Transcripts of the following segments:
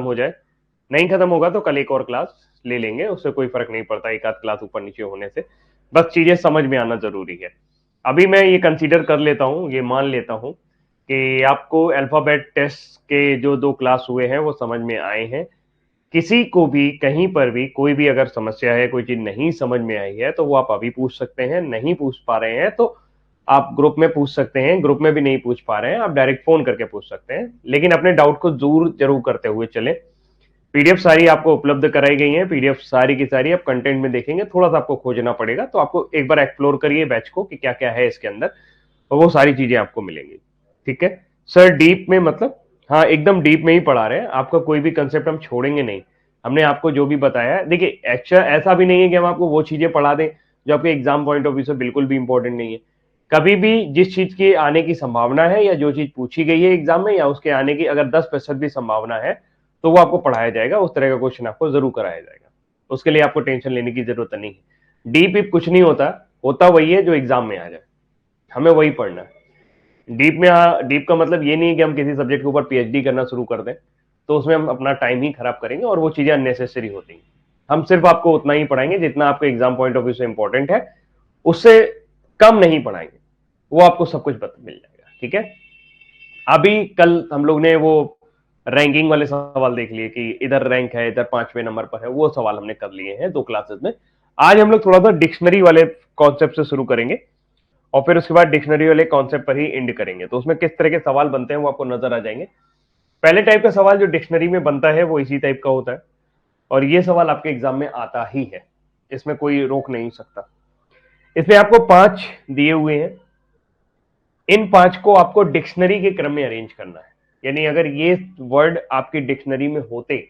हो जाए, नहीं खत्म होगा तो कल एक और क्लास ले लेंगे, उससे कोई फर्क नहीं पड़ता एक आध क्लास ऊपर नीचे होने से, बस चीजें समझ में आना जरूरी है। अभी मैं ये कंसीडर कर लेता हूँ, ये मान लेता हूँ कि आपको अल्फाबेट टेस्ट के जो 2 क्लास हुए हैं वो समझ में आए हैं। किसी को भी कहीं पर भी कोई भी अगर समस्या है, कोई चीज नहीं समझ में आई है तो वो आप अभी पूछ सकते हैं, नहीं पूछ पा रहे हैं तो आप ग्रुप में पूछ सकते हैं, ग्रुप में भी नहीं पूछ पा रहे हैं आप डायरेक्ट फोन करके पूछ सकते हैं, लेकिन अपने डाउट को दूर जरूर करते हुए चले। पीडीएफ सारी आपको उपलब्ध कराई गई है, पीडीएफ सारी की सारी आप कंटेंट में देखेंगे, थोड़ा सा आपको खोजना पड़ेगा, तो आपको एक बार एक्सप्लोर करिए बैच को कि क्या क्या है इसके अंदर, तो वो सारी चीजें आपको मिलेंगी। ठीक है सर, डीप में मतलब, हाँ एकदम डीप में ही पढ़ा रहे हैं, आपका कोई भी कंसेप्ट हम छोड़ेंगे नहीं। हमने आपको जो भी बताया है, देखिए अच्छा ऐसा भी नहीं है कि हम आपको वो चीजें पढ़ा दें जो आपके एग्जाम पॉइंट ऑफ व्यू से बिल्कुल भी इंपॉर्टेंट नहीं है। कभी भी जिस चीज की आने की संभावना है या जो चीज पूछी गई है एग्जाम में या उसके आने की अगर 10% भी संभावना है तो वो आपको पढ़ाया जाएगा, उस तरह का क्वेश्चन आपको जरूर कराया जाएगा, उसके लिए आपको टेंशन लेने की जरूरत नहीं है। डीप ईप कुछ नहीं होता, होता वही है जो एग्जाम में आ जाए, हमें वही पढ़ना है। डीप में डीप का मतलब ये नहीं है कि हम किसी सब्जेक्ट के ऊपर पीएचडी करना शुरू कर दें, तो उसमें हम अपना टाइम ही खराब करेंगे और वो चीजें अननेसेसरी होती हैं। हम सिर्फ आपको उतना ही पढ़ाएंगे जितना आपको एग्जाम पॉइंट ऑफ व्यू से इंपॉर्टेंट है, उससे कम नहीं पढ़ाएंगे, वो आपको सब कुछ मिल जाएगा। ठीक है, अभी कल हम लोग ने वो रैंकिंग वाले सवाल देख लिए कि इधर रैंक है, इधर 5वें नंबर पर है, वो सवाल हमने कर लिए हैं 2 क्लासेस में। आज हम लोग थोड़ा सा डिक्शनरी वाले कॉन्सेप्ट से शुरू करेंगे और फिर उसके बाद डिक्शनरी वाले कॉन्सेप्ट पर ही एंड करेंगे, तो उसमें किस तरह के सवाल बनते हैं वो आपको नजर आ जाएंगे। पहले टाइप का सवाल जो डिक्शनरी में बनता है वो इसी टाइप का होता है, और ये सवाल आपके एग्जाम में आता ही है, इसमें कोई रोक नहीं सकता। इसमें आपको 5 दिए हुए हैं, इन 5 को आपको डिक्शनरी के क्रम में अरेंज करना है, यानी अगर ये वर्ड आपकी डिक्शनरी में होते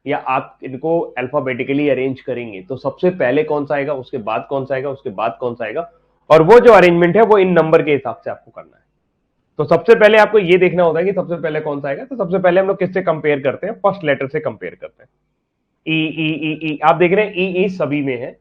या आप इनको अल्फाबेटिकली अरेंज करेंगे तो सबसे पहले कौन सा आएगा, उसके बाद कौन सा आएगा, उसके बाद कौन सा आएगा, और वो जो अरेंजमेंट है वो इन नंबर के हिसाब से आपको करना है। तो सबसे पहले आपको ये देखना होता है कि सबसे पहले कौन सा आएगा, तो सबसे पहले हम लोग किससे कंपेयर करते हैं, फर्स्ट लेटर से कंपेयर करते हैं। ई ई ई ई आप देख रहे हैं ई सभी में है,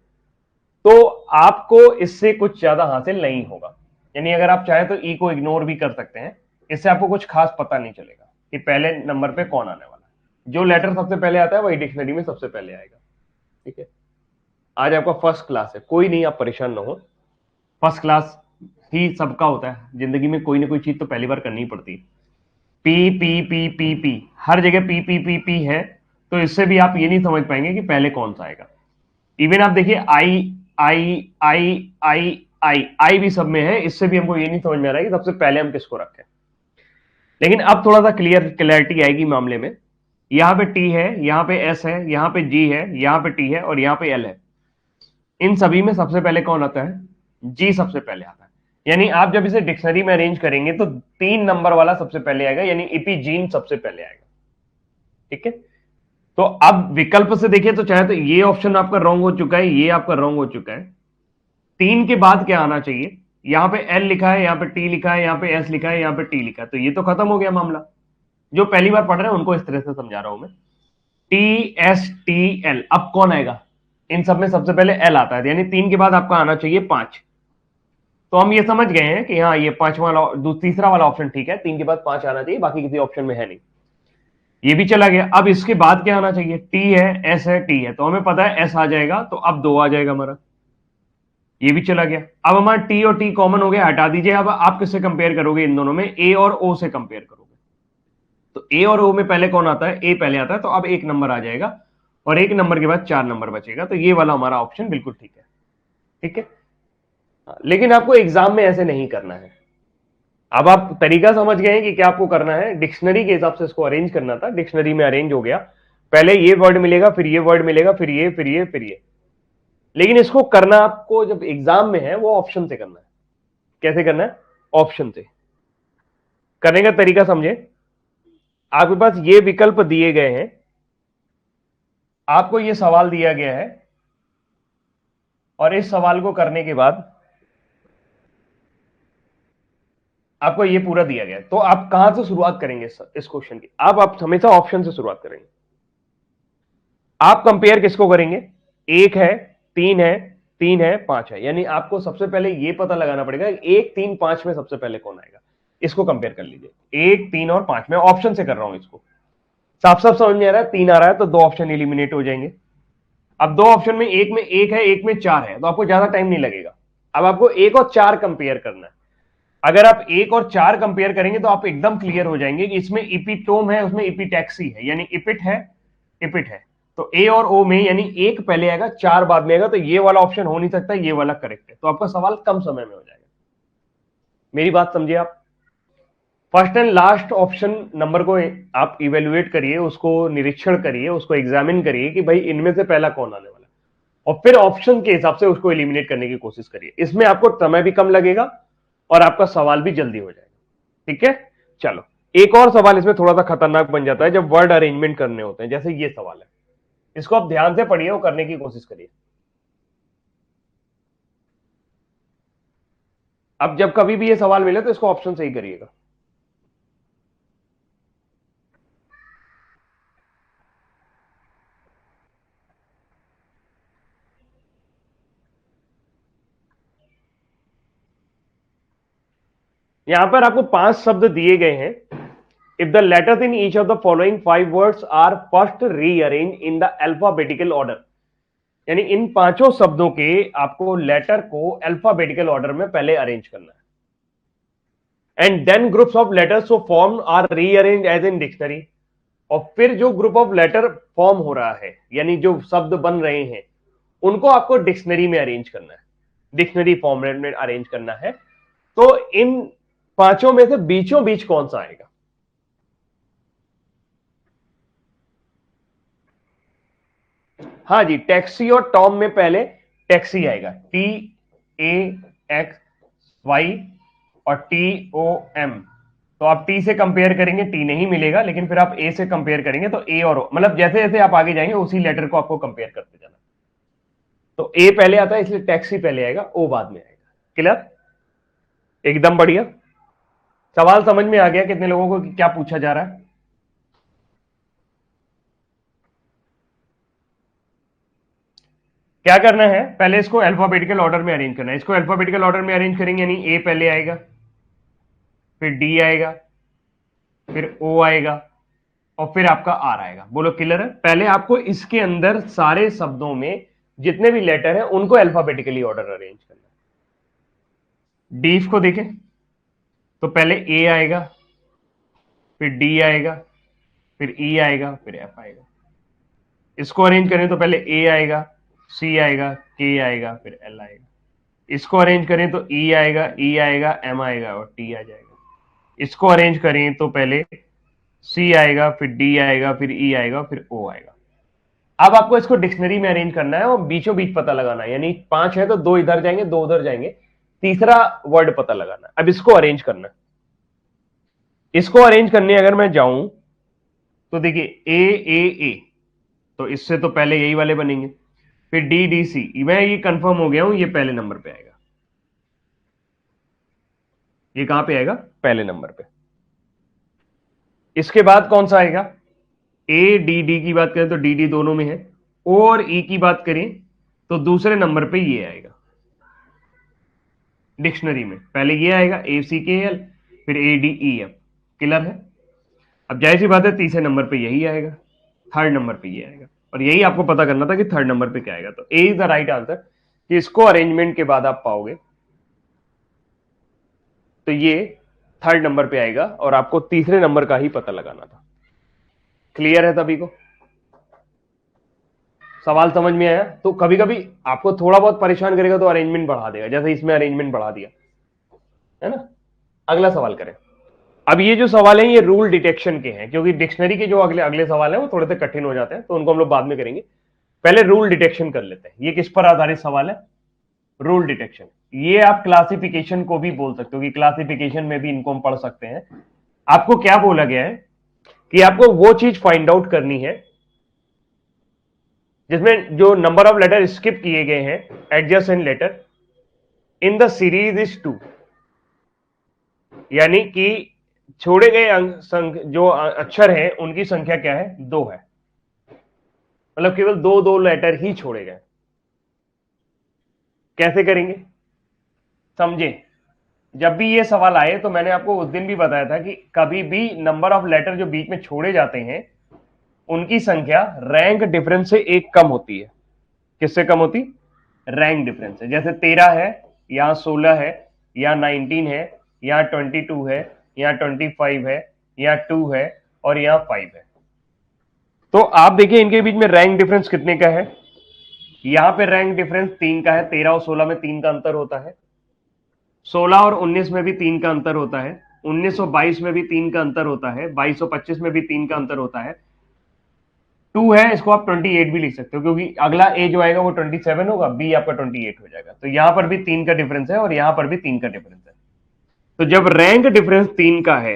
तो आपको इससे कुछ ज्यादा हासिल नहीं होगा, यानी अगर आप चाहें तो ई को इग्नोर भी कर सकते हैं, इससे आपको कुछ खास पता नहीं चलेगा कि पहले नंबर पे कौन आने वाला है। जो लेटर सबसे पहले आता है वही डिक्शनरी में सबसे पहले आएगा। ठीक है, आज आपका फर्स्ट क्लास है, कोई नहीं आप परेशान ना हो, फर्स्ट क्लास ही सबका होता है, जिंदगी में कोई ना कोई चीज तो पहली बार करनी ही पड़ती है। P P P P P, हर जगह पी पी पी पी है, तो इससे भी आप ये नहीं समझ पाएंगे कि पहले कौन सा आएगा। इवन आप देखिए आई आई आई आई आई आई भी सब में है, इससे भी हमको ये नहीं समझ में आ रहा है कि सबसे पहले हम किसको रखें। लेकिन अब थोड़ा सा क्लियरिटी आएगी मामले में। यहां पे टी है, यहां पे एस है, यहां पे जी है, यहां पे टी है और यहां पे एल है। इन सभी में सबसे पहले कौन आता है, जी सबसे पहले आता है। यानी आप जब इसे डिक्शनरी में अरेंज करेंगे तो 3 नंबर वाला सबसे पहले आएगा, यानी इपीजीन सबसे पहले आएगा। ठीक है, तो अब विकल्प से देखिए तो चाहे तो ये ऑप्शन आपका रॉन्ग हो चुका है, ये आपका रॉन्ग हो चुका है। 3 के बाद क्या आना चाहिए, यहां पे एल लिखा है, यहां पे टी लिखा है, यहां पे एस लिखा है, यहां पे टी लिखा है, तो ये तो खत्म हो गया मामला। जो पहली बार पढ़ रहे हैं उनको इस तरह से समझा रहा हूं मैं। टी एस टी एल, अब कौन आएगा, इन सब में सबसे पहले एल आता है, यानी 3 के बाद आपका आना चाहिए 5। तो हम ये समझ गए हैं कि हाँ ये 5वां तीसरा वाला ऑप्शन ठीक है, 3 के बाद 5 आना चाहिए, बाकी किसी ऑप्शन में है नहीं, ये भी चला गया। अब इसके बाद क्या आना चाहिए, टी है, एस है, टी है, तो हमें पता है एस आ जाएगा, तो अब 2 आ जाएगा हमारा, ये भी चला गया। अब हमारा टी और टी कॉमन हो गया, हटा दीजिए। अब आप किससे कंपेयर करोगे, इन दोनों में ए और ओ से कंपेयर करोगे, तो ए और ओ में पहले कौन आता है, ए पहले आता है, तो अब 1 नंबर आ जाएगा और 1 नंबर के बाद 4 नंबर बचेगा, तो ये वाला हमारा ऑप्शन बिल्कुल ठीक है। ठीक है, लेकिन आपको एग्जाम में ऐसे नहीं करना है। अब आप तरीका समझ गए हैं कि क्या आपको करना है, डिक्शनरी के हिसाब से इसको अरेंज करना था, डिक्शनरी में अरेंज हो गया, पहले ये वर्ड मिलेगा, फिर ये वर्ड मिलेगा, फिर ये फिर ये फिर ये। लेकिन इसको करना आपको जब एग्जाम में है वो ऑप्शन से करना है। कैसे करना है, ऑप्शन से करने का तरीका समझे। आपके पास ये विकल्प दिए गए हैं, आपको ये सवाल दिया गया है और इस सवाल को करने के बाद आपको ये पूरा दिया गया है, तो आप कहां से शुरुआत करेंगे इस क्वेश्चन की, आप हमेशा ऑप्शन से शुरुआत करेंगे। आप कंपेयर किसको करेंगे, 1 है, 3 है, 3 है, 5 है, यानी आपको सबसे पहले ये पता लगाना पड़ेगा 1 3 5 में सबसे पहले कौन आएगा, इसको कंपेयर कर लीजिए। 1 3 और 5 में ऑप्शन से कर रहा हूं इसको, साफ साफ समझ में आ रहा है? 3 आ रहा है तो 2 ऑप्शन एलिमिनेट हो जाएंगे। अब 2 ऑप्शन में एक है, एक में 4 है, तो आपको ज्यादा टाइम नहीं लगेगा। अब आपको 1 और 4 कंपेयर करना है। अगर आप 1 और 4 कंपेयर करेंगे तो आप एकदम क्लियर हो जाएंगे कि इसमें इपिटोम है, उसमें इपिटैक्सी है, यानी इपिट है, इपिट है। तो ए और ओ में यानी 1 पहले आएगा, 4 बाद में आएगा, तो ये वाला ऑप्शन हो नहीं सकता, ये वाला करेक्ट है। तो आपका सवाल कम समय में हो जाएगा। मेरी बात समझिए आप। First and last option number को आप इवेल्युएट करिए, उसको निरीक्षण करिए, उसको एग्जामिन करिए कि भाई इनमें से पहला कौन आने वाला है, और फिर ऑप्शन के हिसाब से उसको एलिमिनेट करने की कोशिश करिए। इसमें आपको समय भी कम लगेगा और आपका सवाल भी जल्दी हो जाएगा। ठीक है, चलो एक और सवाल इसमें थोड़ा सा खतरनाक बन जाता है जब वर्ड अरेंजमेंट करने होते हैं, जैसे ये सवाल है। इसको आप ध्यान से पढ़िए और करने की कोशिश करिए। अब जब कभी भी ये सवाल मिले तो इसको ऑप्शन से ही करिएगा। यहां पर आपको 5 शब्द दिए गए हैं। If the letters in each of the following 5 words are first rearrange in the alphabetical order, यानी इन पांचों शब्दों के आपको लेटर को अल्फाबेटिकल ऑर्डर में पहले अरेंज करना है। And then groups of letters so form are rearrange as in dictionary, और फिर जो ग्रुप ऑफ लेटर फॉर्म हो रहा है, यानी जो शब्द बन रहे हैं, उनको आपको डिक्शनरी में अरेंज करना है, डिक्शनरी फॉर्मेट में अरेंज करना है। तो इन पांचों में से बीचों बीच कौन सा आएगा? हाँ जी, टैक्सी और टॉम में पहले टैक्सी आएगा, TAXY और TOM। तो आप टी से कंपेयर करेंगे टी नहीं मिलेगा, लेकिन फिर आप ए से कंपेयर करेंगे तो ए और ओ, मतलब जैसे जैसे आप आगे जाएंगे उसी लेटर को आपको कंपेयर करते जाना। तो ए पहले आता है इसलिए टैक्सी पहले आएगा, ओ बाद में आएगा। क्लियर? एकदम बढ़िया। सवाल समझ में आ गया कितने लोगों को क्या पूछा जा रहा है? क्या करना है, पहले इसको अल्फाबेटिकल ऑर्डर में अरेंज करना है। इसको अल्फाबेटिकल ऑर्डर में अरेंज करेंगे यानी ए पहले आएगा, फिर डी आएगा, फिर ओ आएगा, और फिर आपका आर आएगा। बोलो क्लियर है? पहले आपको इसके अंदर सारे शब्दों में जितने भी लेटर हैं उनको अल्फाबेटिकली ऑर्डर अरेंज करना है। डी को देखें तो पहले ए आएगा, फिर डी आएगा, फिर ई आएगा, फिर एफ आएगा। इसको अरेंज करें तो पहले ए आएगा, सी आएगा, के आएगा, फिर एल आएगा। इसको अरेंज करें तो ई आएगा, ई आएगा, एम आएगा और टी आ जाएगा। इसको अरेंज करें तो पहले सी आएगा, फिर डी आएगा, फिर ई आएगा, फिर ओ आएगा। अब आपको इसको डिक्शनरी में अरेंज करना है और बीचों बीच पता लगाना है, यानी 5 है तो 2 इधर जाएंगे, 2 उधर जाएंगे, तीसरा वर्ड पता लगाना है। अब इसको अरेंज करना है। इसको अरेंज करने अगर मैं जाऊं तो देखिए ए, तो इससे तो पहले यही वाले बनेंगे, फिर डी डी सी, मैं ये कंफर्म हो गया हूं ये पहले नंबर पे आएगा। ये कहां पे आएगा? पहले नंबर पे। इसके बाद कौन सा आएगा? ए डी, डी की बात करें तो डी डी दोनों में है। ओ और ई की बात करें तो दूसरे नंबर पे ये आएगा। डिक्शनरी में पहले ये आएगा ACKL, फिर ADEF। क्लियर है? अब जाहिर सी बात है तीसरे नंबर पे यही आएगा, थर्ड नंबर पे ये आएगा, और यही आपको पता करना था कि थर्ड नंबर पे क्या आएगा। तो ए इज द राइट आंसर, कि इसको अरेंजमेंट के बाद आप पाओगे तो ये थर्ड नंबर पे आएगा और आपको तीसरे नंबर का ही पता लगाना था। क्लियर है सभी को? सवाल समझ में आया? तो कभी कभी आपको थोड़ा बहुत परेशान करेगा तो अरेंजमेंट बढ़ा देगा, जैसे इसमें अरेंजमेंट बढ़ा दिया है ना। अगला सवाल करें। अब ये जो सवाल है ये रूल डिटेक्शन के हैं, क्योंकि डिक्शनरी के जो अगले अगले सवाल हैं वो थोड़े से कठिन हो जाते हैं, तो उनको हम लोग बाद में करेंगे। पहले रूल डिटेक्शन कर लेते हैं। ये किस पर आधारित सवाल है? Rule detection. ये आप क्लासिफिकेशन को भी बोल सकते हो कि क्लासिफिकेशन में भी इनको हम पढ़ सकते हैं। आपको क्या बोला गया है कि आपको वो चीज फाइंड आउट करनी है जिसमें जो नंबर ऑफ लेटर स्किप किए गए हैं adjacent letter in the series is 2, यानी कि छोड़े गए जो अक्षर हैं उनकी संख्या क्या है? 2 है, मतलब केवल 2 लेटर ही छोड़े गए। कैसे करेंगे समझे? जब भी ये सवाल आए तो मैंने आपको उस दिन भी बताया था कि कभी भी नंबर ऑफ लेटर जो बीच में छोड़े जाते हैं उनकी संख्या रैंक डिफरेंस से एक कम होती है। किससे कम होती? रैंक डिफरेंस से। जैसे 13 है, यहां 16 है, यहां 19 है, यहां 22 है, यहां 25 है, यहां 2 है और यहां 5 है। तो आप देखिए इनके बीच में रैंक डिफरेंस कितने का है। यहां पे रैंक डिफरेंस 3 का है। 13 और 16 में 3 का अंतर होता है। 16 और 19 में भी 3 का अंतर होता है। 1922 में भी 3 का अंतर होता है। 2225 में भी 3 का अंतर होता है। 2 है, इसको आप 28 भी लिख सकते हो क्योंकि अगला ए जो आएगा वो 27 होगा, बी आपका 28 हो जाएगा। तो यहां पर भी 3 का डिफरेंस है और यहां पर भी 3 का डिफरेंस है। तो जब रैंक डिफरेंस 3 का है,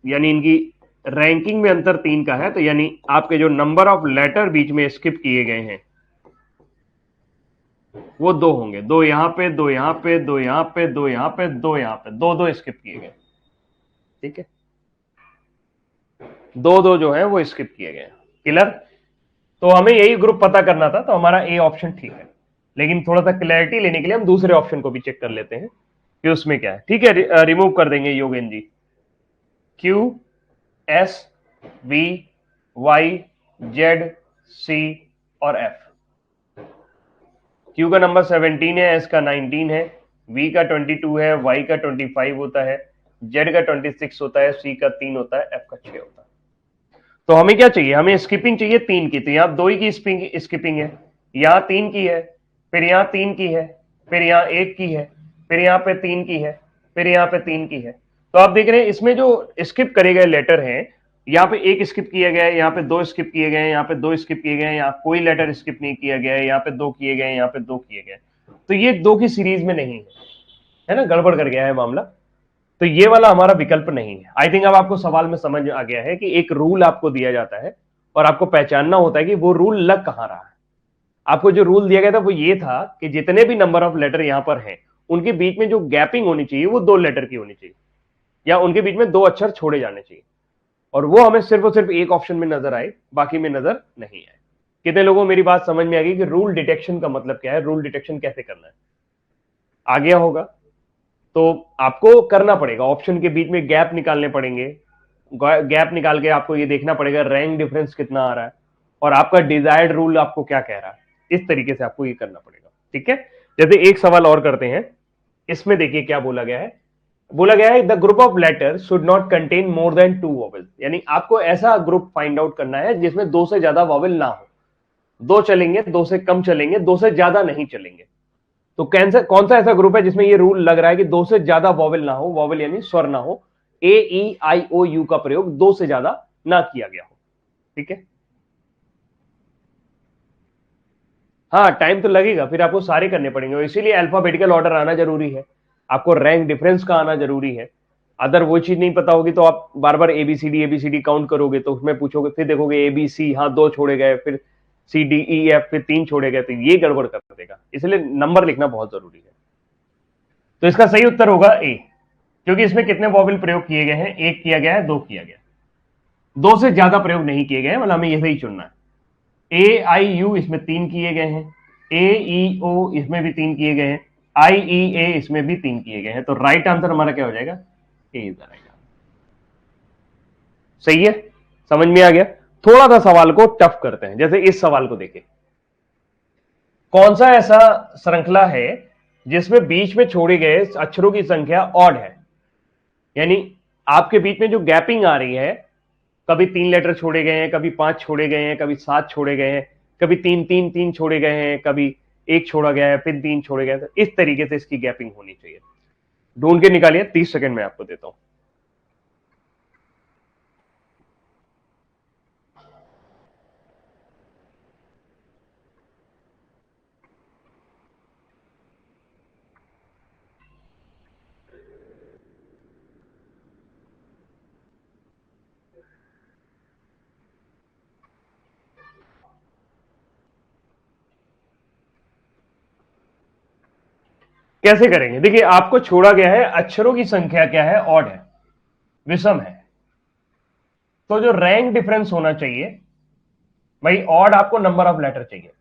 यानी इनकी रैंकिंग में अंतर 3 का है, तो यानी आपके जो नंबर ऑफ लेटर बीच में स्किप किए गए हैं वो 2 होंगे। 2 यहां पे, 2 यहां पे, 2 यहां पे, 2 यहां पे, 2 यहां पे, 2 स्किप किए गए। ठीक है, 2 जो है वो स्किप किए गए। क्लियर? तो हमें यही ग्रुप पता करना था, तो हमारा ए ऑप्शन ठीक है। लेकिन थोड़ा सा क्लैरिटी लेने के लिए हम दूसरे ऑप्शन को भी चेक कर लेते हैं कि उसमें क्या है। ठीक है, रिमूव कर देंगे Yogen ji. Q, S, V, Y, Z, C और एफ। क्यू का नंबर 17 है, एस का 19 है, वी का 22 है, वाई का 25 होता है, जेड का 26 होता है, सी का 3 होता है, एफ का 6 होता है। तो हमें क्या चाहिए? हमें स्किपिंग चाहिए 3 की। तो यहां 2 ही की स्किपिंग है, यहां 3 की है, फिर यहां 3 की है, फिर यहां 1 की है, फिर यहां पे 3 की है, फिर यहां पे 3 की है। तो आप देख रहे हैं इसमें जो स्किप करे गए लेटर हैं, यहाँ पे 1 स्किप किया गया है, यहाँ पे 2 स्किप किए गए हैं, यहाँ पे 2 स्किप किए गए हैं, यहाँ कोई लेटर स्किप नहीं किया गया है, यहाँ पे 2 किए गए हैं, यहाँ पे 2 किए गए। तो ये 2 की सीरीज में नहीं है ना, गड़बड़ कर गया है मामला। तो ये वाला हमारा विकल्प नहीं है। आई थिंक अब आपको सवाल में समझ आ गया है कि एक रूल आपको दिया जाता है और आपको पहचानना होता है कि वो रूल लग कहां रहा है। आपको जो रूल दिया गया था वो ये था कि जितने भी नंबर ऑफ लेटर यहां पर हैं, उनके बीच में जो गैपिंग होनी चाहिए वो 2 लेटर की होनी चाहिए, या उनके बीच में 2 अक्षर छोड़े जाने चाहिए। और वो हमें सिर्फ और सिर्फ एक ऑप्शन में नजर आए, बाकी में नजर नहीं आए। कितने लोगों को मेरी बात समझ में आ गई कि रूल डिटेक्शन का मतलब क्या है, रूल डिटेक्शन कैसे करना है? आ गया होगा। तो आपको करना पड़ेगा, ऑप्शन के बीच में गैप निकालने पड़ेंगे। गैप निकाल के आपको ये देखना पड़ेगा रैंक डिफरेंस कितना आ रहा है और आपका डिजायर्ड रूल आपको क्या कह रहा है। इस तरीके से आपको ये करना पड़ेगा। ठीक है, जैसे एक सवाल और करते हैं। इसमें देखिए क्या बोला गया है। बोला गया है the group of letter should not contain more than 2 vowel. यानी आपको ऐसा ग्रुप फाइंड आउट करना है जिसमें 2 से ज्यादा वॉवेल ना हो। 2 चलेंगे, 2 से कम चलेंगे, 2 से ज्यादा नहीं चलेंगे। तो कौन सा ऐसा ग्रुप है जिसमें ये रूल लग रहा है कि 2 से ज्यादा वॉवेल ना हो, वॉवेल यानी स्वर ना हो, ए ई आई ओ यू का प्रयोग 2 से ज्यादा ना किया गया हो। ठीक है, हाँ टाइम तो लगेगा, फिर आपको सारे करने पड़ेंगे, इसीलिए अल्फाबेटिकल ऑर्डर आना जरूरी है। आपको रैंक डिफरेंस का आना जरूरी है। अदर वो चीज नहीं पता होगी तो आप बार बार एबीसीडी काउंट करोगे तो उसमें पूछोगे, फिर देखोगे एबीसी, हाँ 2 छोड़े गए, फिर सी डी ई एफ, फिर 3 छोड़े गए, तो ये गड़बड़ कर देगा। इसलिए नंबर लिखना बहुत जरूरी है। तो इसका सही उत्तर होगा ए, क्योंकि इसमें कितने वॉवेल प्रयोग किए गए हैं? 1 किया गया है, 2 किया गया, 2 से ज्यादा प्रयोग नहीं किए गए हैं, मतलब हमें ये सही चुनना है। ए आई यू इसमें 3 किए गए हैं, ए ई ओ इसमें भी 3 किए गए हैं, आई ई ए इसमें भी 3 किए गए हैं। तो राइट आंसर हमारा क्या हो जाएगा? ए इज द राइट आंसर। सही है, समझ में आ गया। थोड़ा सा सवाल को टफ करते हैं, जैसे इस सवाल को देखिए। कौन सा ऐसा श्रृंखला है जिसमें बीच में छोड़े गए अक्षरों की संख्या ऑड है? यानी आपके बीच में जो गैपिंग आ रही है, कभी 3 लेटर छोड़े गए हैं, कभी 5 छोड़े गए हैं, कभी 7 छोड़े गए हैं, कभी 3 छोड़े गए हैं, कभी 1 छोड़ा गया है, फिर 3 छोड़े गए हैं। तो इस तरीके से इसकी गैपिंग होनी चाहिए। ढूंढ के निकालिए, 30 सेकंड में आपको देता हूं। कैसे करेंगे? देखिए आपको छोड़ा गया है, अक्षरों की संख्या क्या है? ऑड है, विषम है। तो जो रैंक डिफरेंस होना चाहिए भाई, ऑड आपको नंबर ऑफ लेटर चाहिए।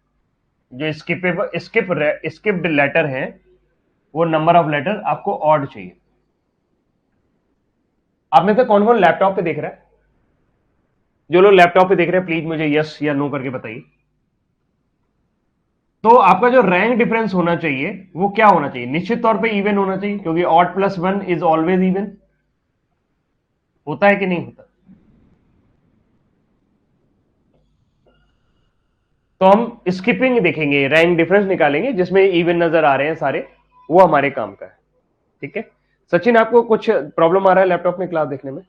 जो स्किप्ड लेटर है वो नंबर ऑफ लेटर आपको ऑड चाहिए। आप में से कौन कौन लैपटॉप पे देख रहा है? जो लोग लैपटॉप पे देख रहे हैं प्लीज मुझे यस या नो करके बताइए। तो आपका जो रैंक डिफरेंस होना चाहिए वो क्या होना चाहिए? निश्चित तौर पे इवन होना चाहिए, क्योंकि odd plus one is always even. होता है कि नहीं होता? तो हम स्किपिंग देखेंगे, रैंक डिफरेंस निकालेंगे जिसमें इवन नजर आ रहे हैं सारे, वो हमारे काम का है। ठीक है सचिन, आपको कुछ प्रॉब्लम आ रहा है लैपटॉप में क्लास देखने में?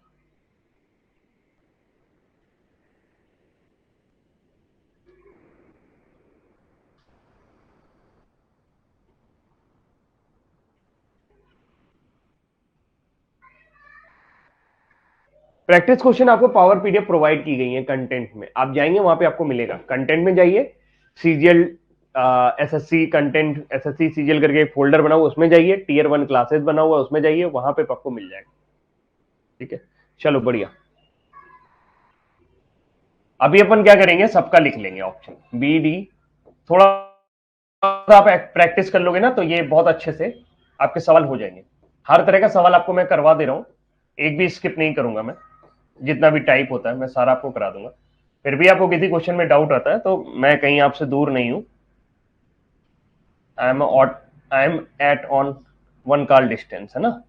प्रैक्टिस क्वेश्चन आपको पावर पीडीएफ प्रोवाइड की गई है कंटेंट में, आप जाएंगे वहां पे आपको मिलेगा। कंटेंट में जाइए, CGL SSC content, SSC CGL करके एक फोल्डर बना हुआ उसमें जाइए, टीयर 1 क्लासेस बना हुआ उसमें जाइए, वहां पे आपको मिल जाएगा। ठीक है चलो बढ़िया। अभी अपन क्या करेंगे, सबका लिख लेंगे ऑप्शन बी डी। थोड़ा सा आप प्रैक्टिस कर लोगे ना तो ये बहुत अच्छे से आपके सवाल हो जाएंगे। हर तरह का सवाल आपको मैं करवा दे रहा हूं, एक भी स्किप नहीं करूंगा मैं। जितना भी टाइप होता है मैं सारा आपको करा दूंगा। फिर भी आपको किसी क्वेश्चन में डाउट आता है तो मैं कहीं आपसे दूर नहीं हूं। I am at on one call distance, है ना।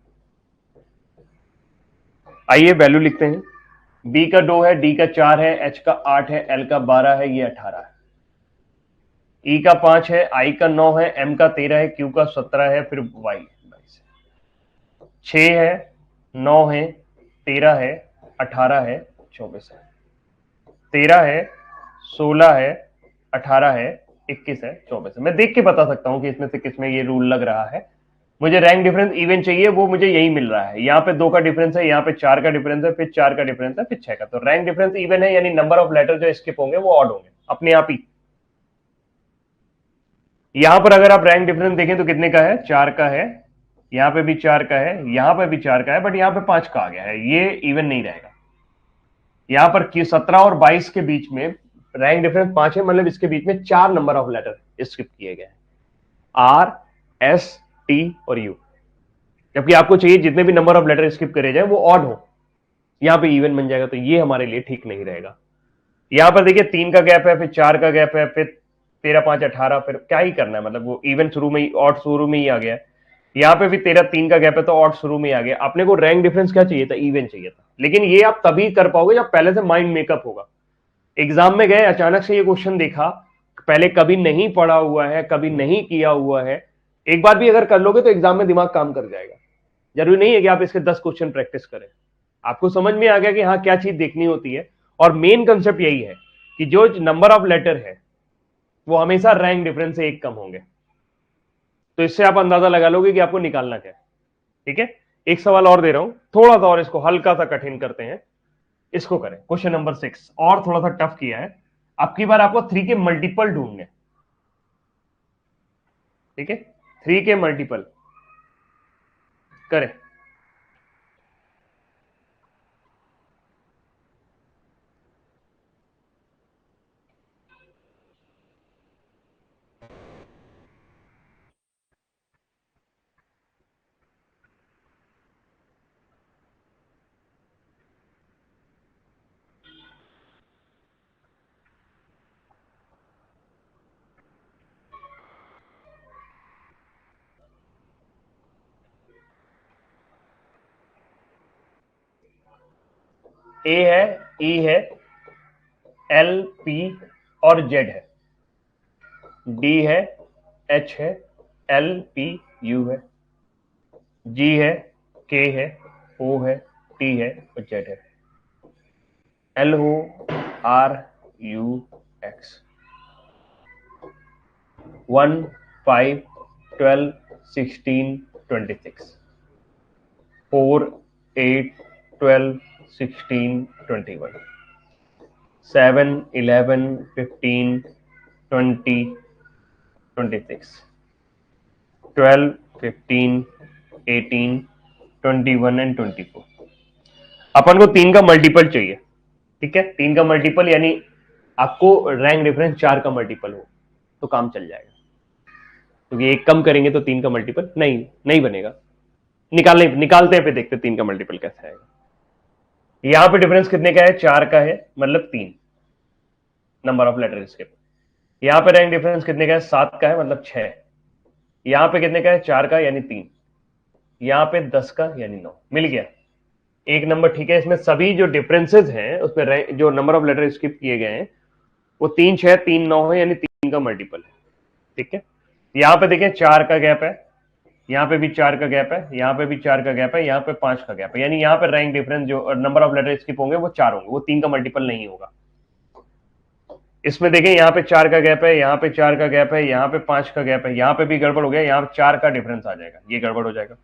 आइए वैल्यू लिखते हैं। बी का 2 है, डी का 4 है, एच का 8 है, एल का 12 है, ये 18 है। ई का 5 है, आई का 9 है, एम का 13 है, क्यू का 17 है, फिर वाई 22 है। 6 है, 9 है, 13 है, 18 है, 24 है। 13 है, 16 है, 18 है, 21 है, 24 है। मैं देख के बता सकता हूं कि इसमें से किसमें ये रूल लग रहा है। मुझे रैंक डिफरेंस इवन चाहिए, वो मुझे यही मिल रहा है। यहाँ पे 2 का डिफरेंस है, यहाँ पे 4 का डिफरेंस है, फिर 4 का डिफरेंस है, फिर 6 का। तो रैंक डिफरेंस इवन है, यानी नंबर ऑफ लेटर जो स्किप होंगे वो ऑड होंगे अपने आप ही। यहां पर अगर आप रैंक डिफरेंस देखें तो कितने का है, 4 का है, यहां पे भी 4 का है, यहां पे भी 4 का है, बट यहां पे 5 का आ गया है, ये इवन नहीं रहेगा। यहां पर 17 और 22 के बीच में रैंक डिफरेंस 5 है, मतलब इसके बीच में 4 नंबर ऑफ लेटर स्किप किए गए, आर, एस, टी और यू। जबकि आपको चाहिए जितने भी नंबर ऑफ लेटर स्किप करे जाए वो ऑड हो, यहां पे इवन बन जाएगा, तो ये हमारे लिए ठीक नहीं रहेगा। यहां पर देखिए 3 का गैप है, फिर 4 का गैप है, फिर 13 5 18, फिर क्या ही करना है, मतलब वो इवन शुरू में ही, ऑड शुरू में ही आ गया है। यहाँ पे भी 13 3 का गैप है तो ऑड शुरू में ही आ गया। अपने को रैंक डिफरेंस क्या चाहिए था, इवन चाहिए था। लेकिन ये आप तभी कर पाओगे जब पहले से माइंड मेकअप होगा। एग्जाम में गए, अचानक से ये क्वेश्चन देखा, पहले कभी नहीं पढ़ा हुआ है, कभी नहीं किया हुआ है, एक बार भी अगर कर लोगे तो एग्जाम में दिमाग काम कर जाएगा। जरूरी नहीं है कि आप इसके 10 क्वेश्चन प्रैक्टिस करें। आपको समझ में आ गया कि हाँ क्या चीज देखनी होती है। और मेन कंसेप्ट यही है कि जो नंबर ऑफ लेटर है वो हमेशा रैंक डिफरेंस से एक कम होंगे। तो इससे आप अंदाजा लगा लोगे कि आपको निकालना क्या है। ठीक है, एक सवाल और दे रहा हूं, थोड़ा सा और इसको हल्का सा कठिन करते हैं। इसको करें, क्वेश्चन नंबर 6, और थोड़ा सा टफ किया है। अब की बार आपको 3 के मल्टीपल ढूंढने। ठीक है, 3 के मल्टीपल करें। ए है, ई है, एल, पी और जेड है, डी है, एच है, एल, पी, यू है, जी है, के है, ओ है, टी है और जेड है। L O, R, U, X. 1 5 12 16 26, 4 8 12 16 21, 7 11 15 20 26, 12 15 18 21 and 24। अपन को 3 का मल्टीपल चाहिए। ठीक है, 3 का मल्टीपल यानी आपको रैंक डिफरेंस 4 का मल्टीपल हो तो काम चल जाएगा, क्योंकि एक कम करेंगे तो 3 का मल्टीपल नहीं बनेगा। निकालते हैं, फिर देखते हैं 3 का मल्टीपल कैसे आएगा। यहां पे डिफरेंस कितने का है, 4 का है, मतलब 3 नंबर ऑफ लेटर स्किप। यहां पे रैंक डिफरेंस कितने का है, 7 का है, मतलब 6। यहां पे कितने का है, 4 का यानी 3। यहां पे 10 का यानी 9। मिल गया एक नंबर। ठीक है, इसमें सभी जो डिफरेंसेस हैं उसमें जो नंबर ऑफ लेटर स्किप किए गए हैं वो 3 6 3 9 है, यानी 3 का मल्टीपल है। ठीक है, यहां पे देखें 4 का गैप है, यहाँ पे भी 4 का गैप है, यहाँ पे भी 4 का गैप है, यहाँ पे 5 का गैप है, यानी यहाँ पे रैंक डिफरेंस जो नंबर ऑफ लेटर स्किप होंगे वो 4 होंगे, वो 3 का मल्टीपल नहीं होगा। इसमें देखें यहाँ पे 4 का गैप है, यहाँ पे 4 का गैप है, यहाँ पे 5 का गैप है, यहाँ पे भी गड़बड़ हो गया, यहाँ 4 का डिफरेंस आ जाएगा, ये गड़बड़ हो जाएगा।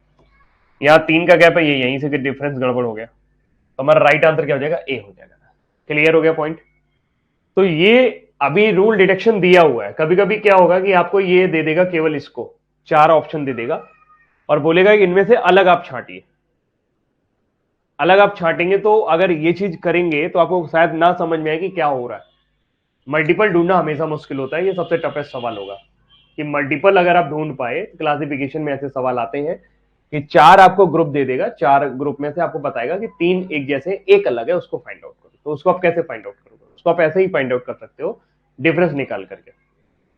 यहाँ 3 का गैप है, ये यहीं से डिफरेंस गड़बड़ हो गया, तो हमारा राइट आंसर क्या हो जाएगा, ए हो जाएगा। क्लियर हो गया पॉइंट। तो ये अभी रूल डिटेक्शन दिया हुआ है। कभी कभी क्या होगा कि आपको ये दे देगा, केवल इसको 4 ऑप्शन दे देगा और बोलेगा कि इनमें से अलग आप छांटिए। अलग आप छांटेंगे तो अगर ये चीज करेंगे तो आपको शायद ना समझ में आए कि क्या हो रहा है। मल्टीपल ढूंढना हमेशा मुश्किल होता है, ये सबसे टफेस्ट सवाल होगा कि मल्टीपल अगर आप ढूंढ पाए। क्लासिफिकेशन में ऐसे सवाल आते हैं कि 4 आपको ग्रुप दे देगा, 4 ग्रुप में से आपको बताएगा कि 3 एक जैसे, एक अलग है, उसको फाइंड आउट करो। तो उसको आप कैसे फाइंड आउट करोगे, उसको आप ऐसे ही फाइंड आउट कर सकते हो, डिफरेंस निकाल करके,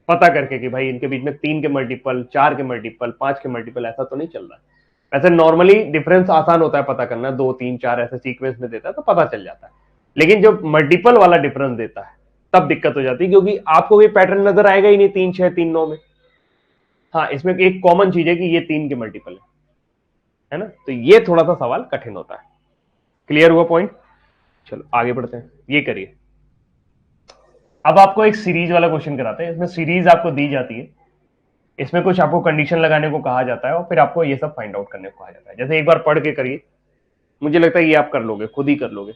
पता करके कि भाई इनके बीच में 3 के मल्टीपल, 4 के मल्टीपल, 5 के मल्टीपल, ऐसा तो नहीं चल रहा है। वैसे नॉर्मली डिफरेंस आसान होता है पता करना, 2 3 4 ऐसे सीक्वेंस में देता है तो पता चल जाता है। लेकिन जब मल्टीपल वाला डिफरेंस देता है तब दिक्कत हो जाती है, क्योंकि आपको भी पैटर्न नजर आएगा ही नहीं 3 6 3 9 में। हाँ, इसमें एक कॉमन चीज है कि ये 3 के मल्टीपल है ना, तो ये थोड़ा सा सवाल कठिन होता है। क्लियर हुआ पॉइंट। चलो आगे बढ़ते हैं, ये करिए। अब आपको एक सीरीज वाला क्वेश्चन कराते हैं। इसमें सीरीज आपको दी जाती है, इसमें कुछ आपको कंडीशन लगाने को कहा जाता है और फिर आपको ये सब फाइंड आउट करने को कहा जाता है। जैसे एक बार पढ़ के करिए, मुझे लगता है ये आप कर लोगे, खुद ही कर लोगे।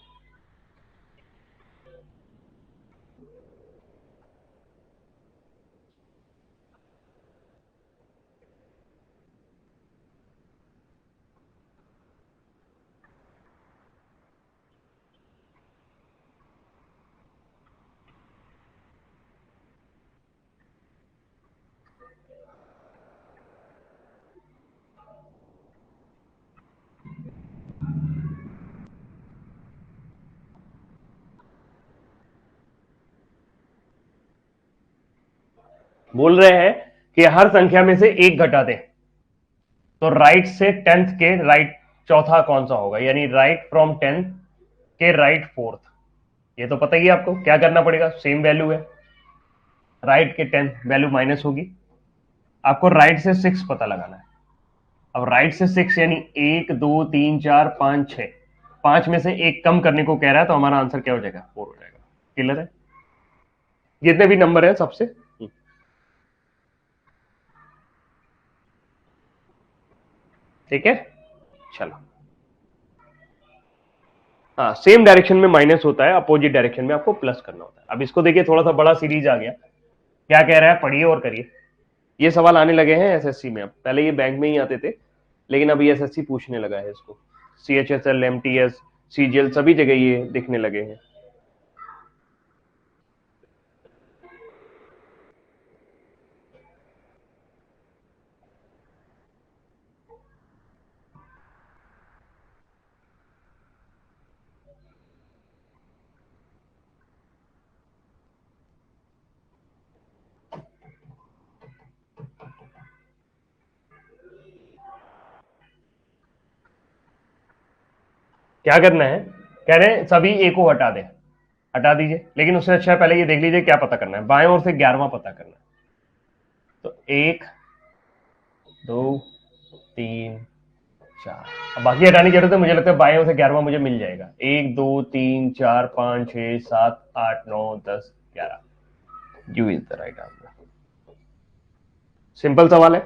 बोल रहे हैं कि हर संख्या में से एक घटा दें, तो राइट से टेंथ के राइट चौथा कौन सा होगा, यानी राइट फ्रॉम टेंथ के राइट फोर्थ। ये तो पता ही है आपको क्या करना पड़ेगा, सेम वैल्यू है, राइट के टेंथ वैल्यू माइनस होगी, आपको राइट से 6 पता लगाना है। अब राइट से 6 यानी 1 2 3 4 5 6, 5 में से एक कम करने को कह रहा है, तो हमारा आंसर क्या हो जाएगा, 4 हो जाएगा। क्लियर है, जितने भी नंबर है सबसे। ठीक है, चलो। हाँ, सेम डायरेक्शन में माइनस होता है, अपोजिट डायरेक्शन में आपको प्लस करना होता है। अब इसको देखिए, थोड़ा सा बड़ा सीरीज आ गया। क्या कह रहा है, पढ़िए और करिए। ये सवाल आने लगे हैं एसएससी में। अब पहले ये बैंक में ही आते थे, लेकिन अब ये एसएससी पूछने लगा है इसको। सीएचएसएल, एमटीएस, सीजीएल सभी जगह ये दिखने लगे हैं। क्या करना है, कह रहे हैं सभी ए को हटा दें। हटा दीजिए, लेकिन उससे अच्छा है पहले ये देख लीजिए क्या पता करना है। बाएं ओर से 11वां पता करना है। तो 1 2 3 4, अब बाकी हटाने की जरूरत है, मुझे लगता है बाएं ओर से 11वां मुझे मिल जाएगा। 1 2 3 4 5 6 7 8 9 10 11, you is the right answer. Simple सवाल है,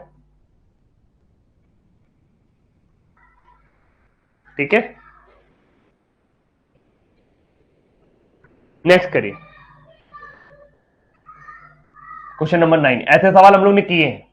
ठीक है। नेक्स्ट करिए, क्वेश्चन नंबर 9। ऐसे सवाल हम लोग ने किए हैं।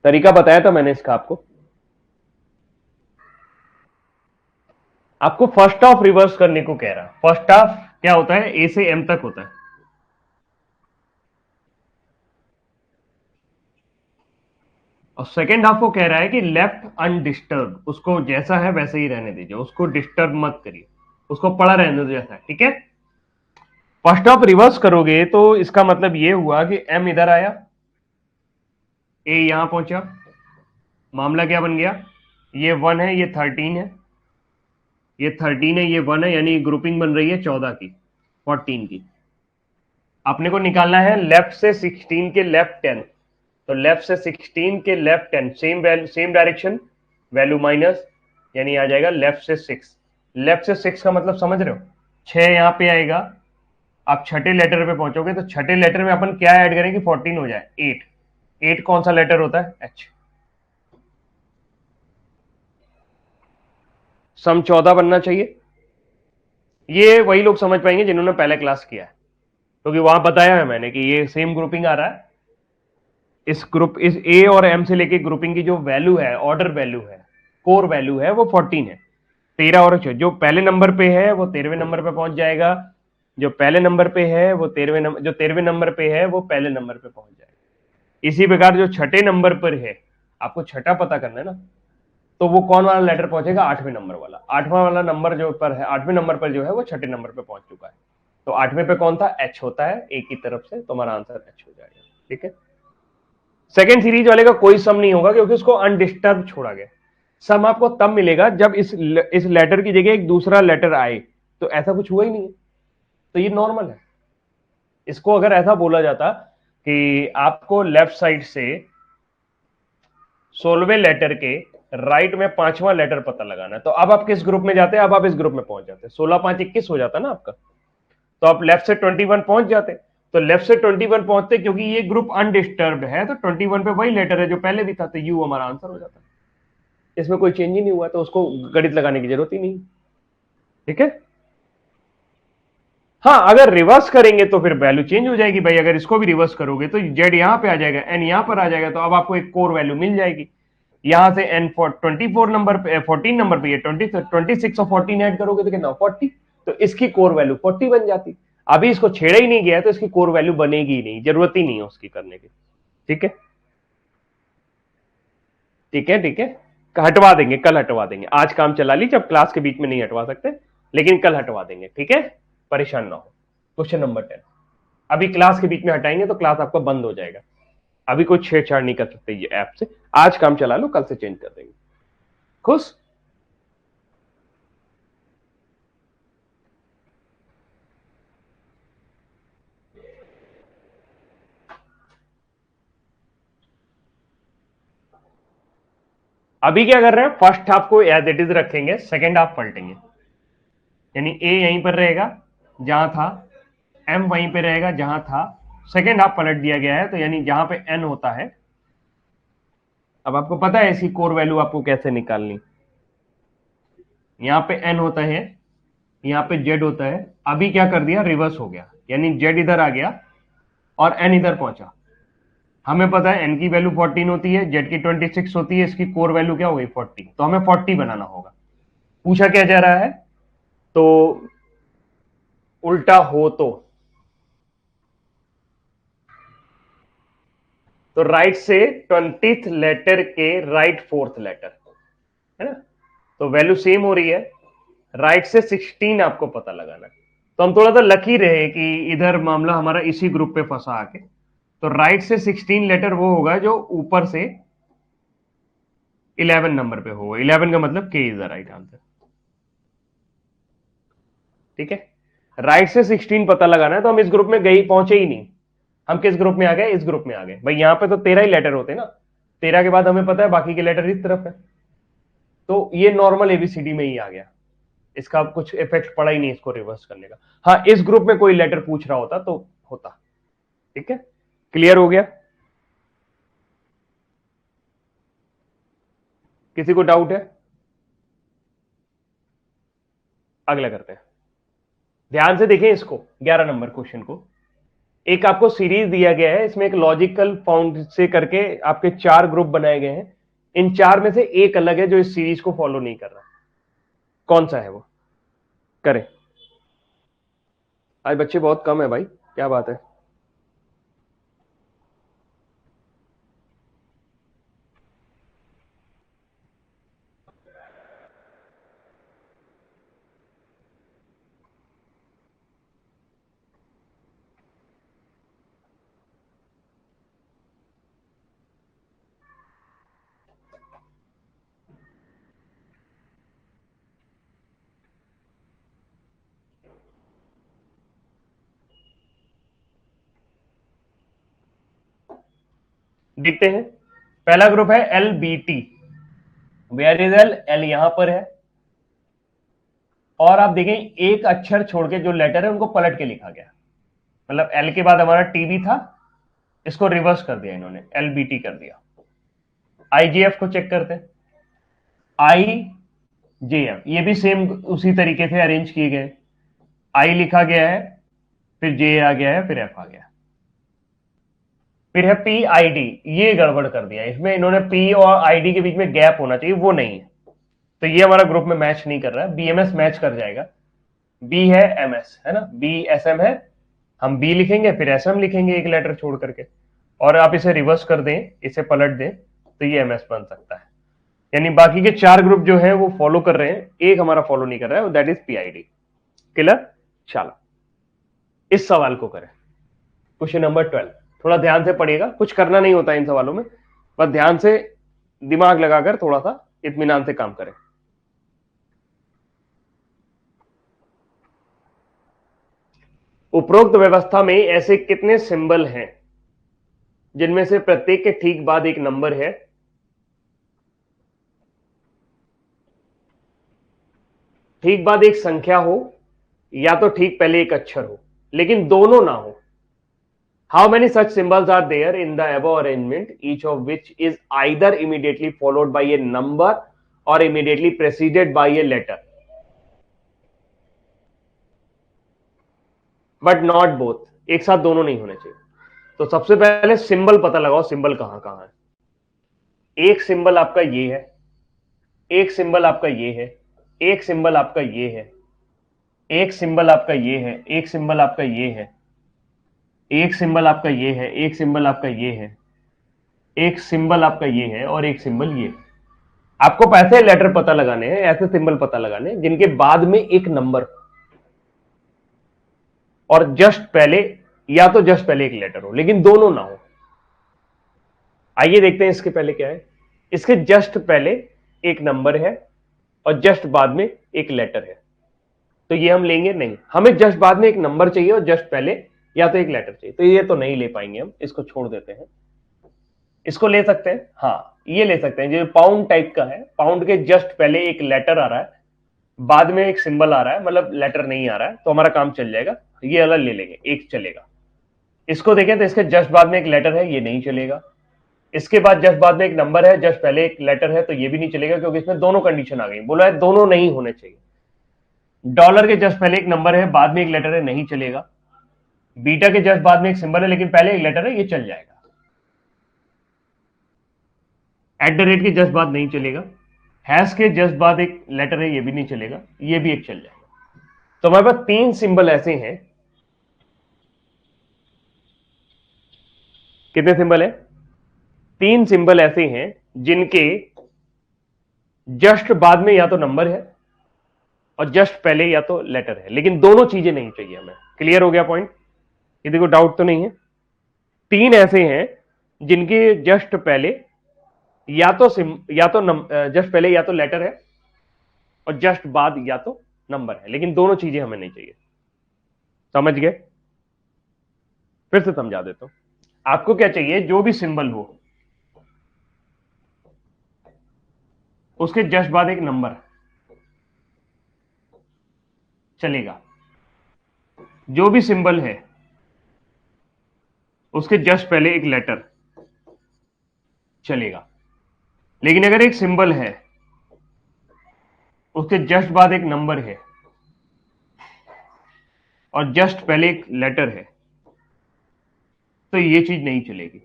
तरीका बताया था मैंने इसका आपको। आपको फर्स्ट हाफ रिवर्स करने को कह रहा है। फर्स्ट हाफ क्या होता है, ए से एम तक होता है, और सेकेंड हाफ को कह रहा है कि लेफ्ट अनडिस्टर्ब, उसको जैसा है वैसे ही रहने दीजिए, उसको डिस्टर्ब मत करिए, उसको पड़ा रहने दो जैसा है, ठीक है। फर्स्ट हाफ रिवर्स करोगे तो इसका मतलब ये हुआ कि एम इधर आया, ए यहां पहुंचा, मामला क्या बन गया, ये 1 है, ये 13 है, ये 13 है, ये 1 है, यानी ग्रुपिंग बन रही है 14 की, 14 की। अपने को निकालना है लेफ्ट से 16 के लेफ्ट 10, तो लेफ्ट से 16 के left 10, same value same direction, value minus, यानी आ जाएगा लेफ्ट से 6। लेफ्ट से 6 का मतलब समझ रहे हो, 6 यहां पे आएगा, आप छठे लेटर पे पहुंचोगे तो छठे लेटर में अपन क्या ऐड करें कि 14 हो जाए, 8। 8 कौन सा लेटर होता है, एच। सम 14 बनना चाहिए। ये वही लोग समझ पाएंगे जिन्होंने पहले क्लास किया है, क्योंकि वहां बताया है मैंने कि ये सेम ग्रुपिंग आ रहा है। इस ग्रुप, इस ए और एम से लेके ग्रुपिंग की जो वैल्यू है, ऑर्डर वैल्यू है, कोर वैल्यू है, वो 14 है। 13 और 6 जो पहले नंबर पे है वो 13वें नंबर पे पहुंच जाएगा, जो पहले नंबर पे है वो 13वें नंबर, जो 13वें नंबर पे है वो पहले नंबर पे पहुंच जाएगा। इसी प्रकार जो छठे नंबर पर है, आपको छठा पता करना है ना, तो वो कौन वाला लेटर पहुंचेगा, 8वें नंबर वाला। 8वां वाला नंबर जो पर है, 8वें नंबर पर जो है वो छठे नंबर पे पहुंच चुका है, तो 8वें पे कौन था, एच होता है, ए की तरफ से, तुम्हारा आंसर एच हो जाएगा, ठीक है। सेकेंड सीरीज वाले का कोई सम नहीं होगा क्योंकि उसको अनडिस्टर्ब छोड़ा गया। सम आपको तब मिलेगा जब इस लेटर की जगह एक दूसरा लेटर आए, तो ऐसा कुछ हुआ ही नहीं है, तो ये नॉर्मल है। इसको अगर ऐसा बोला जाता कि आपको लेफ्ट साइड से 16वें लेटर के राइट में 5वां लेटर पता लगाना है, तो अब आप किस ग्रुप में जाते हैं, अब आप इस ग्रुप में पहुंच जाते हैं, 16 5 21 हो जाता ना आपका, तो आप लेफ्ट से 21 पहुंच जाते। तो लेफ्ट से 21 पहुंचते, क्योंकि ये ग्रुप अनडिस्टर्ब है, तो 21 पे वही लेटर है जो पहले भी था, तो यू हमारा आंसर हो जाता है। इसमें कोई चेंज ही नहीं हुआ, तो उसको गणित लगाने की जरूरत ही नहीं, ठीक है। हाँ, अगर रिवर्स करेंगे तो फिर वैल्यू चेंज हो जाएगी भाई। अगर इसको भी रिवर्स करोगे तो जेड यहां पे आ जाएगा, एन यहां पर आ जाएगा, तो अब आपको एक कोर वैल्यू मिल जाएगी। यहां से एन 24 नंबर पे, 14 नंबर पे, ये 26 और 14 ऐड करोगे तो कितना, 40, तो इसकी कोर वैल्यू 40 बन जाती। अभी इसको छेड़ा ही नहीं गया तो इसकी कोर वैल्यू बनेगी ही नहीं, जरूरत ही नहीं है उसकी करने की, ठीक है। ठीक है, ठीक है, हटवा देंगे, कल हटवा देंगे, आज काम चला ली, जब क्लास के बीच में नहीं हटवा सकते, लेकिन कल हटवा देंगे, ठीक है, परेशान ना हो। क्वेश्चन नंबर 10, अभी क्लास के बीच में हटाएंगे तो क्लास आपका बंद हो जाएगा, अभी कोई छेड़छाड़ नहीं कर सकते ये ऐप से। आज काम चला लो, कल से चेंज कर देंगे, खुश। अभी क्या कर रहे हैं, फर्स्ट हाफ को एज इट इज रखेंगे, सेकेंड हाफ पलटेंगे, यानी ए यहीं पर रहेगा जहां था, एम वहीं पे रहेगा जहां था, सेकेंड हाफ पलट दिया गया है, तो यानी जहां पे एन होता है, अब आपको पता है इसकी कोर वैल्यू आपको कैसे निकालनी। यहां पे एन होता है, यहां पे जेड होता है, अभी क्या कर दिया, रिवर्स हो गया, यानी जेड इधर आ गया और एन इधर पहुंचा। हमें पता है एन की वैल्यू 14 होती है, जेड की 26 होती है, इसकी कोर वैल्यू क्या हो गई, 40, तो हमें 40 बनाना होगा। पूछा क्या जा रहा है, तो उल्टा हो तो राइट से 20th लेटर के राइट 4th लेटर, है ना, तो वैल्यू सेम हो रही है, राइट से 16 आपको पता लगाना है। तो हम थोड़ा सा लकी रहे कि इधर मामला हमारा इसी ग्रुप पे फंसा आके, तो राइट से 16 लेटर वो होगा जो ऊपर से 11 नंबर पे होगा, 11 का मतलब के इज द राइट आंसर, ठीक है। राइट से 16 पता लगाना है, तो हम इस ग्रुप में गए, पहुंचे ही नहीं, हम किस ग्रुप में आ गए, इस ग्रुप में आ गए भाई। यहां पे तो 13 ही लेटर होते ना, 13 के बाद हमें पता है बाकी के लेटर इस तरफ है, तो ये नॉर्मल एबीसीडी में ही आ गया, इसका कुछ इफेक्ट पड़ा ही नहीं इसको रिवर्स करने का। हाँ, इस ग्रुप में कोई लेटर पूछ रहा होता तो होता, ठीक है, क्लियर हो गया, किसी को डाउट है, अगला करते हैं। ध्यान से देखें इसको, 11 नंबर क्वेश्चन को। एक आपको सीरीज दिया गया है, इसमें एक लॉजिकल फाउंड से करके आपके 4 ग्रुप बनाए गए हैं। इन 4 में से एक अलग है जो इस सीरीज को फॉलो नहीं कर रहा। कौन सा है वो? करें। आज बच्चे बहुत कम है भाई, क्या बात है? देखते हैं। पहला ग्रुप है L B T. Where is L? L यहां पर है, और आप देखें एक अक्षर छोड़ के जो लेटर है उनको पलट के लिखा गया। मतलब एल के बाद हमारा टी भी था, इसको रिवर्स कर दिया इन्होंने, एल बी टी कर दिया। आईजीएफ को चेक करते हैं। आई जे एफ, ये भी सेम उसी तरीके से अरेंज किए गए। आई लिखा गया है, फिर जे आ गया है, फिर एफ आ गया, फिर है पी आई डी। ये गड़बड़ कर दिया, इसमें इन्होंने पी और आईडी के बीच में गैप होना चाहिए, वो नहीं है, तो ये हमारा ग्रुप में मैच नहीं कर रहा है। बीएमएस मैच कर जाएगा। बी है एमएस, है ना, बी एस एम है, हम बी लिखेंगे फिर एस एम लिखेंगे एक लेटर छोड़ करके, और आप इसे रिवर्स कर दें, इसे पलट दें, तो ये एमएस बन सकता है। यानी बाकी के 4 ग्रुप जो है वो फॉलो कर रहे हैं, एक हमारा फॉलो नहीं कर रहा है, दैट इज पीआईडी। क्लियर? चलो इस सवाल को करें, क्वेश्चन नंबर 12। थोड़ा ध्यान से पढ़िएगा, कुछ करना नहीं होता इन सवालों में, बस ध्यान से दिमाग लगाकर थोड़ा सा इत्मीनान से काम करें। उपरोक्त व्यवस्था में ऐसे कितने सिंबल हैं जिनमें से प्रत्येक के ठीक बाद एक नंबर है? ठीक बाद एक संख्या हो, या तो ठीक पहले एक अक्षर हो, लेकिन दोनों ना हो। How many such symbols are there in the above arrangement, each of which is either immediately followed by a number or immediately preceded by a letter, but not both? एक साथ दोनों नहीं होने चाहिए। तो सबसे पहले सिंबल पता लगाओ, सिंबल कहां कहां है। एक सिंबल आपका ये है, एक सिंबल आपका ये है, एक सिंबल आपका ये है, एक सिंबल आपका ये है, एक सिंबल आपका ये है, एक सिंबल आपका ये है, एक सिंबल आपका ये है, एक सिंबल आपका ये है, और एक सिंबल ये। आपको ऐसे लेटर पता लगाने हैं, ऐसे सिंबल पता लगाने हैं जिनके बाद में एक नंबर, और जस्ट पहले, या तो जस्ट पहले एक लेटर हो, लेकिन दोनों ना हो। आइए देखते हैं इसके पहले क्या है। इसके जस्ट पहले एक नंबर है, और जस्ट बाद में एक लेटर है, तो ये हम लेंगे नहीं। हमें जस्ट बाद में एक नंबर चाहिए और जस्ट पहले या तो एक लेटर चाहिए, तो ये तो नहीं ले पाएंगे हम, इसको छोड़ देते हैं। इसको ले सकते हैं, हाँ ये ले सकते हैं, जो पाउंड टाइप का है, पाउंड के जस्ट पहले एक लेटर आ रहा है, बाद में एक सिंबल आ रहा है, मतलब लेटर नहीं आ रहा है, तो हमारा काम चल जाएगा। ये अलग ले लेंगे, एक चलेगा। इसको देखें तो इसके जस्ट बाद में एक लेटर है, ये नहीं चलेगा। इसके बाद जस्ट बाद में एक नंबर है, जस्ट पहले एक लेटर है, तो ये भी नहीं चलेगा, क्योंकि इसमें दोनों कंडीशन आ गई। बोला है दोनों नहीं होने चाहिए। डॉलर के जस्ट पहले एक नंबर है, बाद में एक लेटर है, नहीं चलेगा। बीटा के जस्ट बाद में एक सिंबल है, लेकिन पहले एक लेटर है, ये चल जाएगा। एट द रेट के जस्ट बाद नहीं चलेगा। हैश के जस्ट बाद एक लेटर है, ये भी नहीं चलेगा, ये भी एक चल जाएगा। तो हमारे पास 3 सिंबल ऐसे हैं। कितने सिंबल है? 3 सिंबल ऐसे हैं जिनके जस्ट बाद में या तो नंबर है और जस्ट पहले या तो लेटर है, लेकिन दोनों चीजें नहीं चाहिए हमें। क्लियर हो गया पॉइंट? किसी को डाउट तो नहीं है? 3 ऐसे हैं जिनके जस्ट पहले या तो जस्ट पहले या तो लेटर है और जस्ट बाद या तो नंबर है, लेकिन दोनों चीजें हमें नहीं चाहिए। समझ गए? फिर से समझा देता हूं। आपको क्या चाहिए? जो भी सिंबल हो उसके जस्ट बाद एक नंबर चलेगा। जो भी सिंबल है उसके जस्ट पहले एक लेटर चलेगा। लेकिन अगर एक सिंबल है उसके जस्ट बाद एक नंबर है और जस्ट पहले एक लेटर है, तो ये चीज नहीं चलेगी।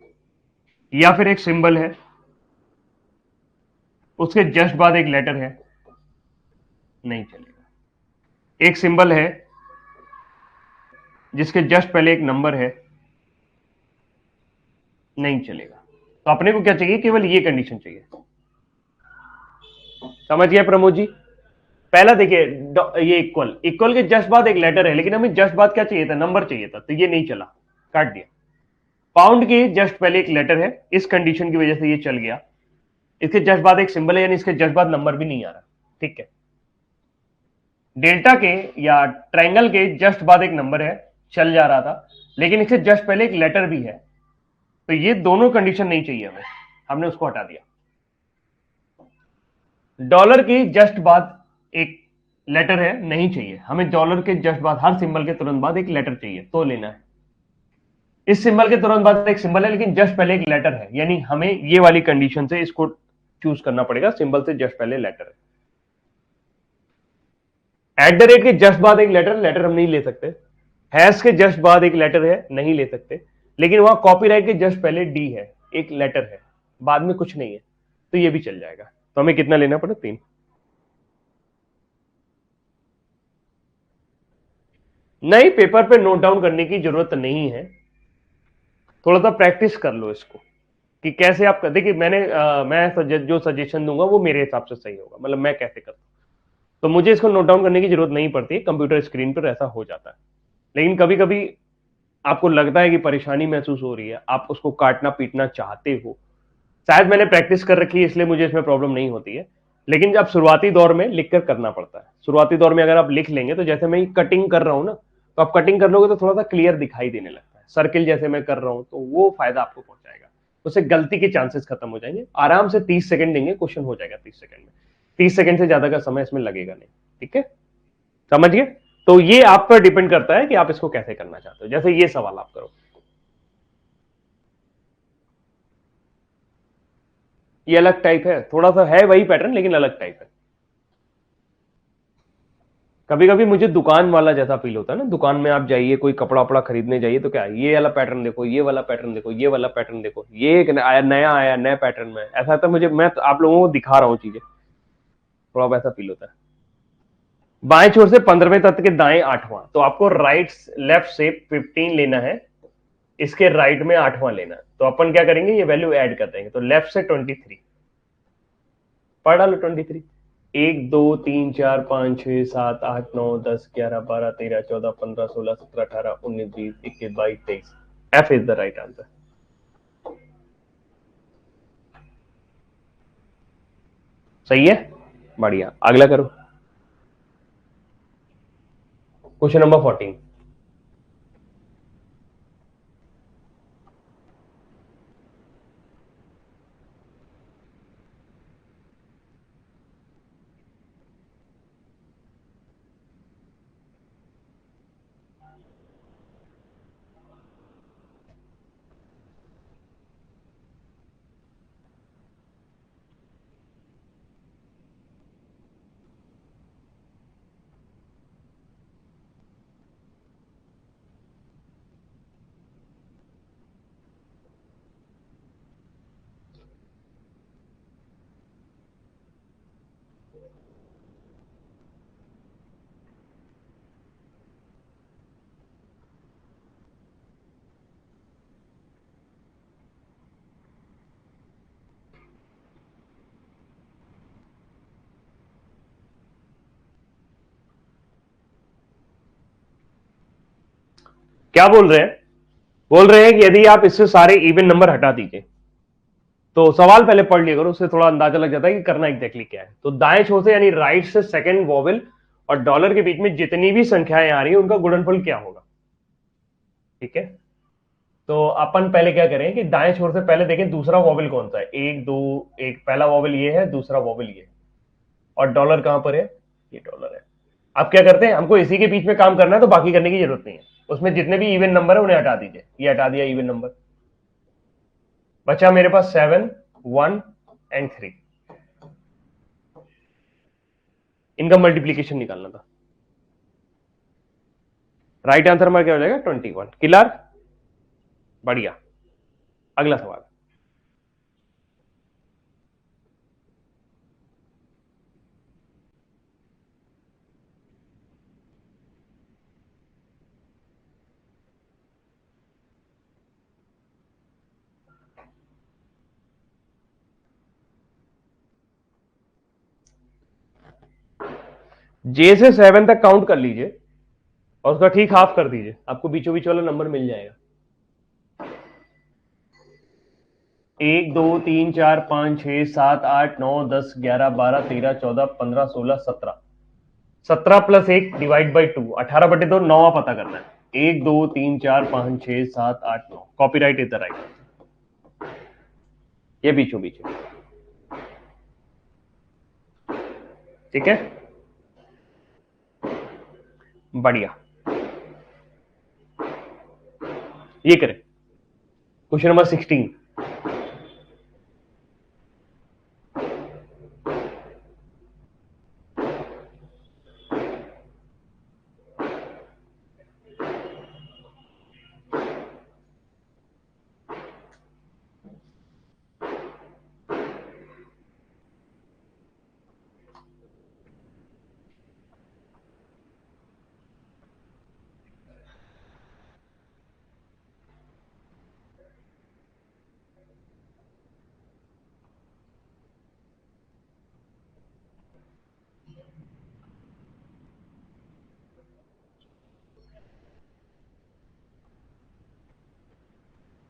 या फिर एक सिंबल है, उसके जस्ट बाद एक लेटर है, नहीं चलेगा। एक सिंबल है जिसके जस्ट पहले एक नंबर है, नहीं चलेगा। तो अपने को क्या चाहिए, केवल ये कंडीशन चाहिए। समझ गया प्रमोद जी? पहला देखिए, ये इक्वल, इक्वल के जस्ट बाद एक लेटर है, लेकिन हमें जस्ट बाद क्या चाहिए था, नंबर चाहिए था, तो ये नहीं चला, काट दिया। पाउंड के जस्ट पहले एक लेटर है, इस कंडीशन की वजह से ये चल गया। इसके जस्ट बाद एक सिंबल है, यानी इसके जस्ट बाद नंबर भी नहीं आ रहा, ठीक है। डेल्टा के या ट्रायंगल के जस्ट बाद एक नंबर है, चल जा रहा था, लेकिन इसके जस्ट पहले एक लेटर भी है, तो ये दोनों कंडीशन नहीं चाहिए हमें, हमने उसको हटा दिया। डॉलर के जस्ट बाद एक लेटर है, नहीं चाहिए हमें। डॉलर के जस्ट बाद, हर सिंबल के तुरंत बाद एक लेटर चाहिए, तो लेना है। इस सिंबल के तुरंत बाद एक सिंबल है, लेकिन जस्ट पहले एक लेटर है, यानी हमें ये वाली कंडीशन से इसको चूज करना पड़ेगा, सिंबल से जस्ट पहले लेटर है। एट द रेट के जस्ट बाद एक लेटर, लेटर हम नहीं ले सकते। हैश के जस्ट बाद एक लेटर है, नहीं ले सकते। लेकिन वहां कॉपीराइट के जस्ट पहले डी है, एक लेटर है, बाद में कुछ नहीं है, तो ये भी चल जाएगा। तो हमें कितना लेना पड़ा, 3। नहीं, पेपर पे नोट डाउन करने की जरूरत नहीं है, थोड़ा सा प्रैक्टिस कर लो इसको कि कैसे आप कर। देखिए मैं जो सजेशन दूंगा वो मेरे हिसाब से सही होगा, मतलब मैं कैसे करता हूं, तो मुझे इसको नोट डाउन करने की जरूरत नहीं पड़ती है, कंप्यूटर स्क्रीन पर ऐसा हो जाता है। लेकिन कभी कभी आपको लगता है कि परेशानी महसूस हो रही है, आप उसको काटना पीटना चाहते हो, शायद मैंने प्रैक्टिस कर रखी है इसलिए मुझे इसमें प्रॉब्लम नहीं होती है। लेकिन जब शुरुआती दौर में लिख कर करना पड़ता है, शुरुआती दौर में अगर आप लिख लेंगे, तो जैसे मैं कटिंग कर रहा हूं ना, तो आप कटिंग कर लोगे तो थोड़ा सा क्लियर दिखाई देने लगता है, सर्किल जैसे मैं कर रहा हूं, तो वो फायदा आपको पहुंचाएगा, उससे गलती के चांसेस खत्म हो जाएंगे। आराम से 30 सेकंड देंगे, क्वेश्चन हो जाएगा 30 सेकंड में। 30 सेकंड से ज्यादा का समय इसमें लगेगा नहीं, ठीक है, समझिए। तो ये आप पर डिपेंड करता है कि आप इसको कैसे करना चाहते हो। जैसे ये सवाल आप करो, ये अलग टाइप है, थोड़ा सा है वही पैटर्न लेकिन अलग टाइप है। कभी कभी मुझे दुकान वाला जैसा फील होता है ना, दुकान में आप जाइए, कोई कपड़ा वपड़ा खरीदने जाइए, तो क्या ये वाला पैटर्न देखो, ये वाला पैटर्न देखो, ये वाला पैटर्न देखो, ये एक नया आया, नया पैटर्न में ऐसा था मुझे, मैं तो आप लोगों को दिखा रहा हूँ चीजें, थोड़ा वैसा फील होता है। बाएं छोर से 15वें तत्व के दाएं 8वां, तो आपको राइट लेफ्ट से 15 लेना है, इसके राइट में 8वां लेना है, तो अपन क्या करेंगे, ये वैल्यू ऐड कर देंगे, तो लेफ्ट से 23 पढ़ डालो, 23। 1 2 3 4 5 6 7 8 9 10 11 12 13 14 15 16 17 18 19 20 21 22 23। F is the right answer. सही है, बढ़िया। अगला करो, क्वेश्चन नंबर 14। क्या बोल रहे हैं, बोल रहे हैं कि यदि आप इससे सारे इवन नंबर हटा दीजिए, तो सवाल पहले पढ़ लिया करो, उससे थोड़ा अंदाजा लग जाता है कि करना एग्जैक्टली क्या है। तो दाएं छोर से यानी राइट से सेकंड वॉवेल और डॉलर के बीच में जितनी भी संख्याएं आ रही है उनका गुणनफल क्या होगा, ठीक है। तो अपन पहले क्या करें कि दाएं छोर से पहले देखें दूसरा वॉवेल कौन सा है, एक दो, एक पहला वॉवेल ये है, दूसरा वॉवेल ये है, और डॉलर कहां पर है, ये डॉलर है। अब क्या करते हैं, हमको इसी के बीच में काम करना है, तो बाकी करने की जरूरत नहीं है, उसमें जितने भी इवन नंबर है उन्हें हटा दीजिए, ये हटा दिया इवन नंबर, बचा मेरे पास 7 1 एंड 3, इनका मल्टीप्लीकेशन निकालना था। राइट आंसर हमारा क्या हो जाएगा, 21। क्लियर, बढ़िया, अगला सवाल। जे से 7 तक काउंट कर लीजिए और उसका ठीक हाफ कर दीजिए, आपको बीचों बीच वाला नंबर मिल जाएगा। 1 2 3 4 5 6 7 8 9 10 11 12 13 14 15 16 17, 17 प्लस 1 डिवाइड बाई 2, 18/2 9 पता करना है। 1 2 3 4 5 6 7 8 9, कॉपीराइट इधर राइट, ये बीचों बीच है, ठीक है, बढ़िया, ये करें। Question number 16।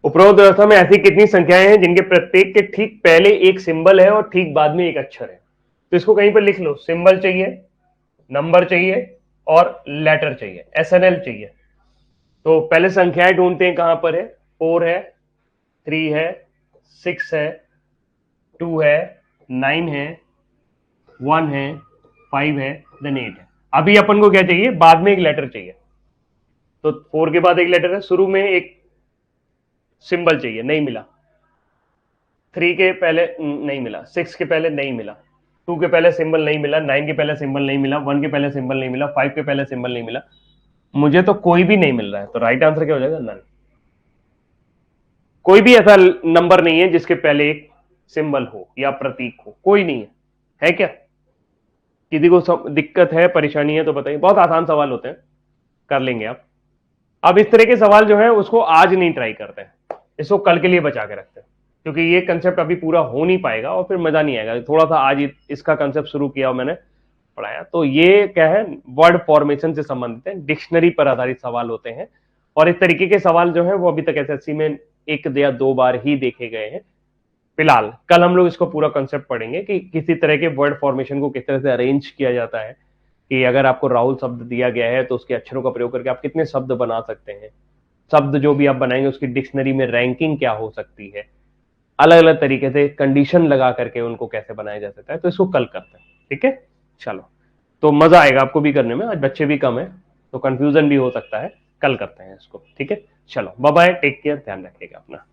उपरोक्त व्यवस्था में ऐसी कितनी संख्याएं हैं जिनके प्रत्येक के ठीक पहले एक सिंबल है और ठीक बाद में एक अक्षर है? तो इसको कहीं पर लिख लो, सिंबल चाहिए, नंबर चाहिए और लेटर चाहिए, एसएनएल चाहिए। तो पहले संख्याएं ढूंढते हैं, कहां पर है? 4 है, 3 है, 6 है, 2 है, 9 है, 1 है, 5 है, देन 8 है। अभी अपन को क्या चाहिए? बाद में एक लेटर चाहिए। तो 4 के बाद एक लेटर है, शुरू में एक सिंबल चाहिए, नहीं मिला। 3 के पहले नहीं मिला, 6 के पहले नहीं मिला, 2 के पहले सिंबल नहीं मिला, 9 के पहले सिंबल नहीं मिला, 1 के पहले सिंबल नहीं मिला, 5 के पहले सिंबल नहीं मिला, मुझे तो कोई भी नहीं मिल रहा है। तो राइट आंसर क्या हो जाएगा? नन। कोई भी ऐसा नंबर नहीं है जिसके पहले एक सिंबल हो या प्रतीक हो, कोई नहीं है। है क्या? किसी को दिक्कत है, परेशानी है तो बताइए। बहुत आसान सवाल होते हैं, कर लेंगे आप। अब इस तरह के सवाल जो है उसको आज नहीं ट्राई करते हैं, इसको कल के लिए बचा के रखते हैं, क्योंकि ये कंसेप्ट अभी पूरा हो नहीं पाएगा और फिर मजा नहीं आएगा। थोड़ा सा आज इसका कंसेप्ट शुरू किया और मैंने पढ़ाया। तो ये क्या है? वर्ड फॉर्मेशन से संबंधित है, डिक्शनरी पर आधारित सवाल होते हैं। और इस तरीके के सवाल जो है वो अभी तक एसएससी में 1 या 2 बार ही देखे गए हैं। फिलहाल कल हम लोग इसको पूरा कंसेप्ट पढ़ेंगे कि किसी तरह के वर्ड फॉर्मेशन को किस तरह से अरेंज किया जाता है, कि अगर आपको राहुल शब्द दिया गया है तो उसके अक्षरों का प्रयोग करके आप कितने शब्द बना सकते हैं, शब्द जो भी आप बनाएंगे उसकी डिक्शनरी में रैंकिंग क्या हो सकती है, अलग अलग तरीके से कंडीशन लगा करके उनको कैसे बनाया जा सकता है। तो इसको कल करते हैं, ठीक है? चलो, तो मजा आएगा आपको भी करने में, आज बच्चे भी कम है तो कंफ्यूजन भी हो सकता है। कल करते हैं इसको, ठीक है? चलो बाय बाय, टेक केयर, ध्यान रखिएगा अपना।